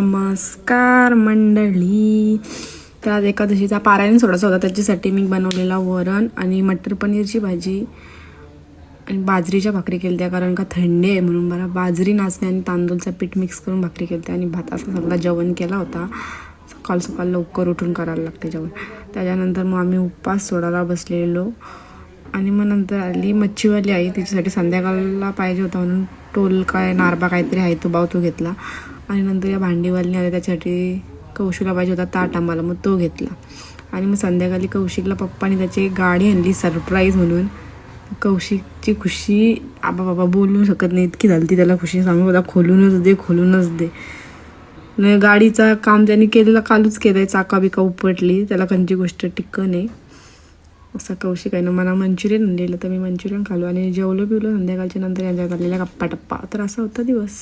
नमस्कार मंडळी. तर आज एकादशीचा पारायण सोडायचा होता, त्याच्यासाठी मी बनवलेला वरण आणि मटर पनीरची भाजी आणि बाजरीच्या भाकरी केल्या, कारण का थंडी आहे म्हणून. मला बाजरी नाचणी आणि तांदूळचं पीठ मिक्स करून भाकरी केली आणि भात असा सगळा जेवण केला होता. सकाळ लवकर उठून करायला लागते जेवण. त्याच्यानंतर मग आम्ही उपवास सोडायला बसलेलो आणि मग नंतर आली मच्छीवाली आई. तिच्यासाठी संध्याकाळला पाहिजे होता म्हणून टोल काय नारबा काहीतरी आहे तो बाव तो घेतला. आणि नंतर या भांडीवालीने आले, त्याच्यासाठी कौशिकला पाहिजे होता ताट आम्हाला, मग तो घेतला. आणि मग संध्याकाळी कौशिकला पप्पाने त्याची गाडी आणली सरप्राईज म्हणून. कौशिकची खुशी आबा बाबा बोलू शकत नाही, इतकी झाली ती त्याला खुशी. सांगू होता खोलूनच दे. गाडीचा काम त्यांनी केलेलं कालूच केलं आहे, चाका बिका उपटली, त्याला कोणती गोष्ट टिक्क नाही. असं कौशिक आहे ना, मला मंचुरियन आणलेलं तर मी मंचुरियन खालो आणि जेवलो पिवलो संध्याकाळच्या नंतर यांच्यात आलेला गप्पा टप्पा. तर असा होता दिवस.